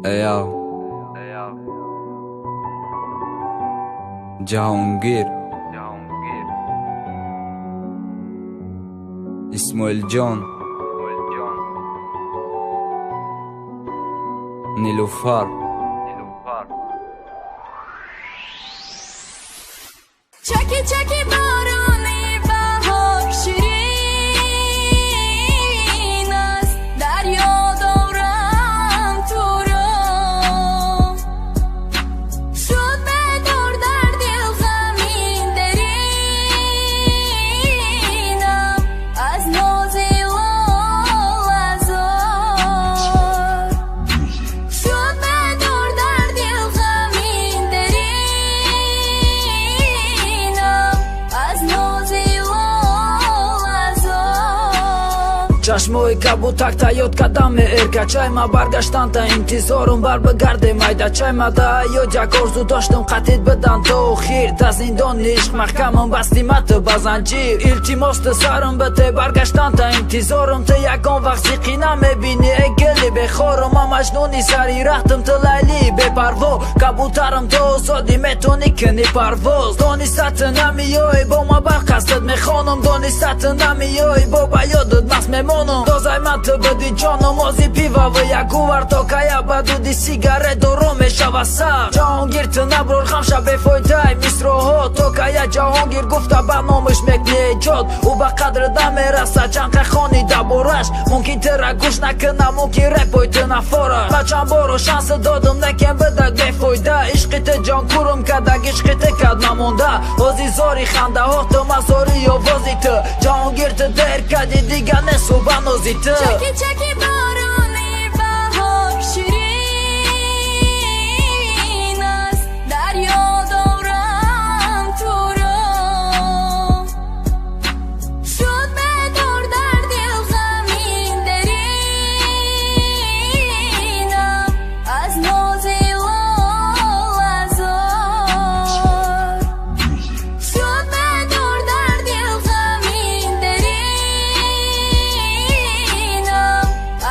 Eyo Jahongir Ismail John Nilufar Çeki çeki baroni bahar şirin است دریا دورم تو رو شد بدار در دل غمین درینم از ناز لال ازار شد بدار در دل غمین درینم از ناز لال ازار چشموی کبوتک تا یاد کدام ارکا چای ما برگشتن تا انتظارم بر بگردم ایدا چای ما دا یاد یک آرزو داشتم قطعیت بدن تا خیر تا زندان عشق محکمم بستیمت با زنجیر التماس سرم بته برگشتن تا انتظارم تا یکان وقت سیقینم میبینی اگلی بخارم ما مجنونی سری رختم تا لیلی بپروا کبوترم تا سادی میتونی کنی پرواز دانستت نمیای با ما برقصد میخوانم دانستت نمیای با بیادت مست میمانم دازای من تو بدی جانم آزی پیوا و یک اوور تا که بدودی سیگاره دارو میشوه سر جهانگیر تو نبرار خمشه بفایده میسروها تا که جهانگیر گفته برنامش میکنی ایجاد او به قدر دمیرسه چنقه خانی دبارش ممکن تره گوش نکنه ممکن رپایت نفارش بچم بارو شانس دادم نکن بدک بفایده عشقیت جان کورم کدک عشقیت کد نمونده آزی زاری خنده ها تو مزاری آوازی تو جهانگیر تو در کدی دیگه نسو بنازی تو چکی چکی بارانی بهار شیرین است دریا دورم تو رو شد بدار در دل غمین درینم از ناز لال ازار شد بدار در دل غمین درینم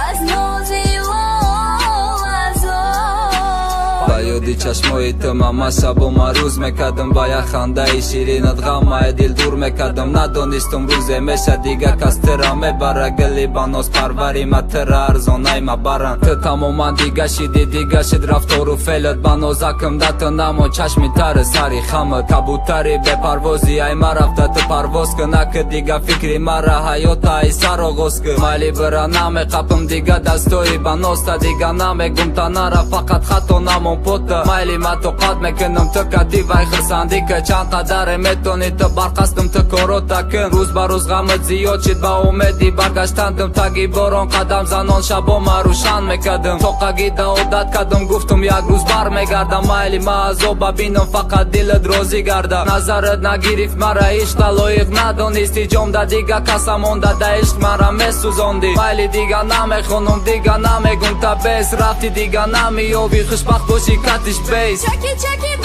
از ناز لال ازار با یادی چشمای تو من شب و ما روز میکردم با یک خنده شیرینت غمای دل دور میکردم ندانستم روزه میشه دیگه کس ترا میبره گلی باناس پروری ما ترا ارزانای ما برن تو تماما دیگه شدی دیگه شد رفتار و فعلت بنازکم دت نما چشمی تر سری خمت کبوتری به پروازی ای ما رفته تو پرواز کنه که دیگه فکری مرا حیات ای سر آغاز که مالی برا نمی قپم دیگه دستوی بناسته دیگه نمی گم تا نره فقط خطا نمون پوتا مایلی ما تو قد میکنم تو کتی وای خرسندی که چند قدر میتونی تو برقصدم تو کارو تکن روز با روز غمت زیاد شد با امیدی برگشتندم تگی باران قدم زنان شبا ما روشن میکردم تو قگی عادت کردم گفتم یک روز بر میگردم مایلی ما از او ببینم فقط دلت راضی گردم نظرت نگیریف مرا عشق لایق ندانستی جام ده دیگه کسم مونده ده عشق مرا میسوزاندی مایلی دیگه نمیخونم دیگه نمیگم تا بیس رفتی دیگه نمیابی خوشبخت باشی کتش بیس چکی چکی